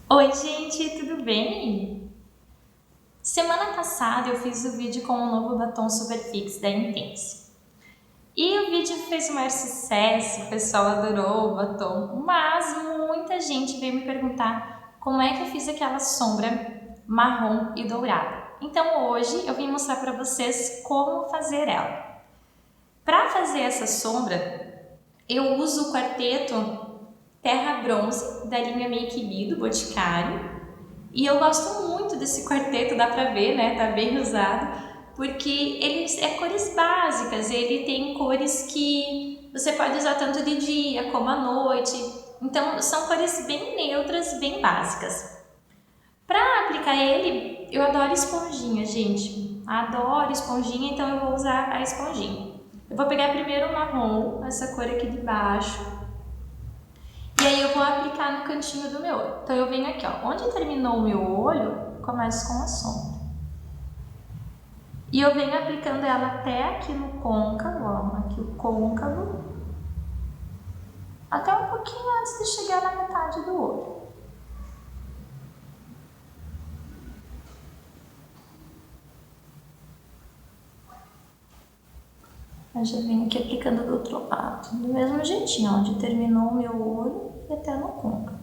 Oi, gente, tudo bem? Semana passada eu fiz o vídeo com o novo batom Super Fix da Intense. E o vídeo fez o maior sucesso, o pessoal adorou o batom, mas muita gente veio me perguntar como é que eu fiz aquela sombra marrom e dourada. Então hoje eu vim mostrar para vocês como fazer ela. Para fazer essa sombra, eu uso o quarteto Terra Bronze da linha Make Me do Boticário. E eu gosto muito desse quarteto, dá pra ver, né? Tá bem usado, porque ele é cores básicas, ele tem cores que você pode usar tanto de dia como à noite. Então são cores bem neutras, bem básicas. Para aplicar ele, eu adoro esponjinha, gente. Adoro esponjinha, então eu vou usar a esponjinha. Eu vou pegar primeiro o marrom, essa cor aqui de baixo, e aí eu vou aplicar no cantinho do meu olho. Então eu venho aqui, ó, onde terminou o meu olho, começo com a sombra. E eu venho aplicando ela até aqui no côncavo, ó, aqui o côncavo, até um pouquinho antes de chegar na metade do olho. Eu já venho aqui aplicando do outro lado, do mesmo jeitinho, onde terminou o meu olho e até no côncavo.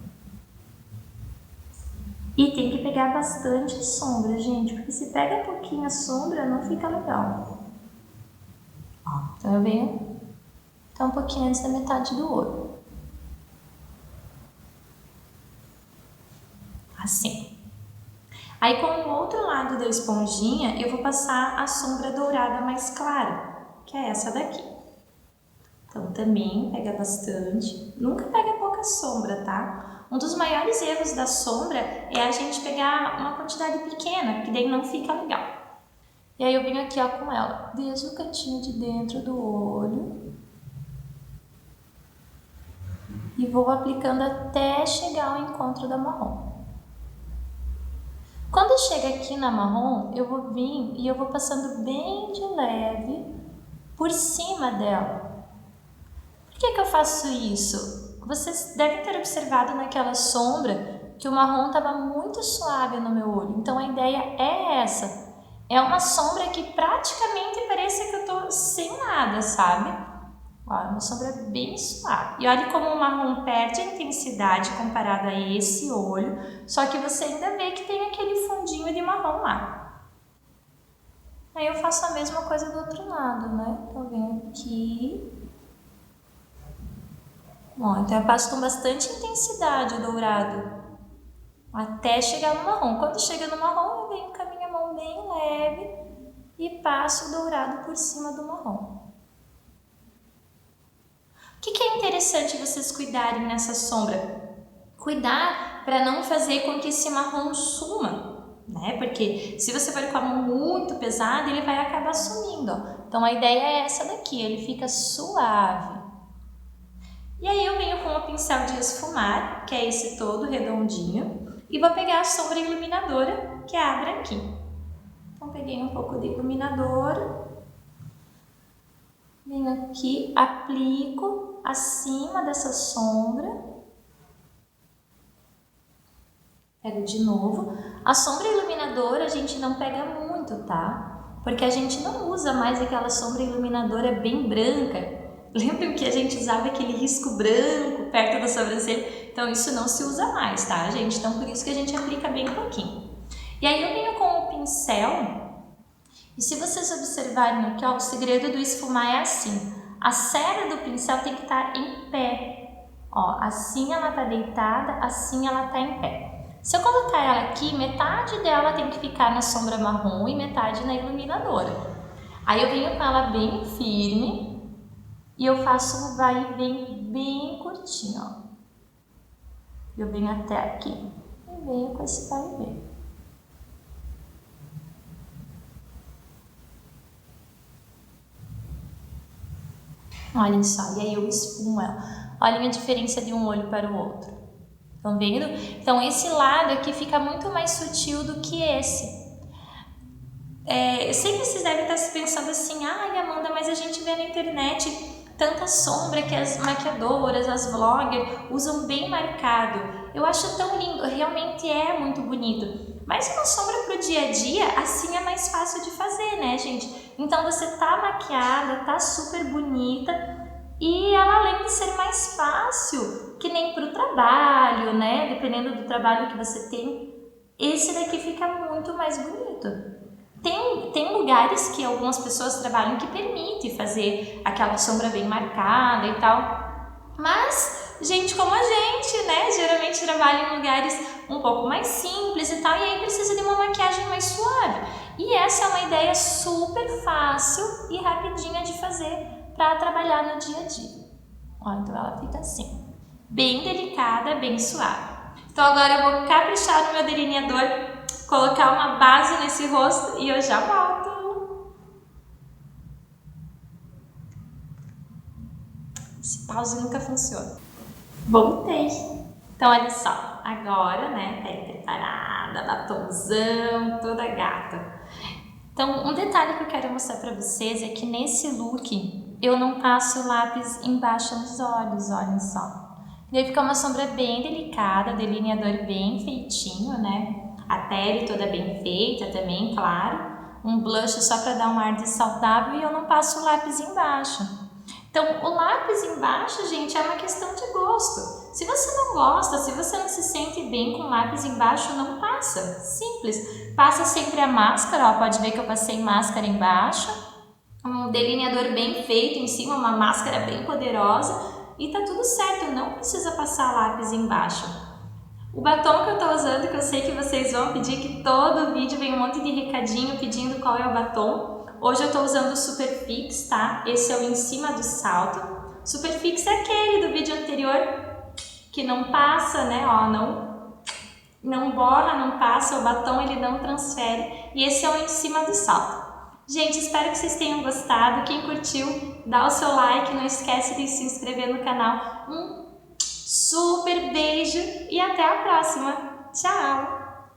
E tem que pegar bastante sombra, gente, porque se pega pouquinha sombra, não fica legal. Ó, então eu venho até um pouquinho antes da metade do olho. Assim. Aí com o outro lado da esponjinha, eu vou passar a sombra dourada mais clara, que é essa daqui. Então também pega bastante, nunca pega pouca sombra, tá? Um dos maiores erros da sombra é a gente pegar uma quantidade pequena, que daí não fica legal. E aí eu venho aqui, ó, com ela, desde o cantinho de dentro do olho, e vou aplicando até chegar ao encontro da marrom. Quando chega aqui na marrom, eu vou vir e eu vou passando bem de leve por cima dela. Por que eu faço isso? Vocês devem ter observado naquela sombra que o marrom estava muito suave no meu olho. Então a ideia é essa. É uma sombra que praticamente parece que eu tô sem nada, sabe? Ó, é uma sombra bem suave. E olha como o marrom perde a intensidade comparado a esse olho, só que você ainda vê que tem aquele fundinho de marrom lá. Aí eu faço a mesma coisa do outro lado, né? Então eu venho aqui. Ó, então eu passo com bastante intensidade o dourado, até chegar no marrom. Quando chega no marrom, eu venho com a minha mão bem leve e passo o dourado por cima do marrom. O que é interessante vocês cuidarem nessa sombra? Cuidar para não fazer com que esse marrom suma, né? Porque se você for com a mão muito pesada, ele vai acabar sumindo. Ó. Então a ideia é essa daqui, ele fica suave. E aí eu venho com o pincel de esfumar, que é esse todo redondinho, e vou pegar a sombra iluminadora, que é a branquinha. Então peguei um pouco de iluminador, venho aqui, aplico acima dessa sombra, pego de novo. A sombra iluminadora a gente não pega muito, tá? Porque a gente não usa mais aquela sombra iluminadora bem branca. Lembram que a gente usava aquele risco branco perto da sobrancelha? Então isso não se usa mais, tá, gente? Então por isso que a gente aplica bem pouquinho. E aí eu venho com o pincel, e se vocês observarem aqui, ó, o segredo do esfumar é assim. A cerda do pincel tem que estar em pé. Ó, assim ela tá deitada, assim ela tá em pé. Se eu colocar ela aqui, metade dela tem que ficar na sombra marrom e metade na iluminadora. Aí eu venho com ela bem firme e eu faço um vai e vem bem curtinho, ó. Eu venho até aqui e venho com esse vai e vem. Olhem só, e aí eu esfumo ela. Olhem a diferença de um olho para o outro. Estão vendo? Então esse lado aqui fica muito mais sutil do que esse. Eu sei que vocês devem estar se pensando assim, ai Amanda, mas a gente vê na internet tanta sombra que as maquiadoras, as vloggers usam bem marcado. Eu acho tão lindo, realmente é muito bonito. Mas uma sombra pro dia a dia, assim é mais fácil de fazer, né, gente? Então você tá maquiada, tá super bonita e ela, além de ser mais fácil, que nem pro trabalho, né? Dependendo do trabalho que você tem, esse daqui fica muito mais bonito. Tem lugares que algumas pessoas trabalham que permite fazer aquela sombra bem marcada e tal, mas gente como a gente, né, geralmente trabalha em lugares um pouco mais simples e tal, e aí precisa de uma maquiagem mais suave. E essa é uma ideia super fácil e rapidinha de fazer para trabalhar no dia a dia. Ó, então ela fica assim, bem delicada, bem suave. Então agora eu vou caprichar no meu delineador, colocar uma base nesse rosto e eu já volto. Esse pause nunca funciona. Voltei. Então olha só, agora, né, tá aí preparada, batonzão, toda gata. Então um detalhe que eu quero mostrar pra vocês é que nesse look eu não passo lápis embaixo nos olhos, olhem só. E aí fica uma sombra bem delicada, delineador bem feitinho, né? A pele toda bem feita também, claro. Um blush só para dar um ar de saudável e eu não passo o lápis embaixo. Então, o lápis embaixo, gente, é uma questão de gosto. Se você não gosta, se você não se sente bem com lápis embaixo, não passa. Simples. Passa sempre a máscara, ó, pode ver que eu passei máscara embaixo. Um delineador bem feito em cima, uma máscara bem poderosa. E tá tudo certo, não precisa passar lápis embaixo. O batom que eu tô usando, que eu sei que vocês vão pedir, que todo vídeo vem um monte de recadinho pedindo qual é o batom. Hoje eu tô usando o Superfix, tá? Esse é o em cima do salto. Superfix é aquele do vídeo anterior que não passa, né? Ó, não borra, não passa, o batom ele não transfere. E esse é o em cima do salto. Gente, espero que vocês tenham gostado. Quem curtiu, dá o seu like, não esquece de se inscrever no canal. Um super beijo e até a próxima. Tchau!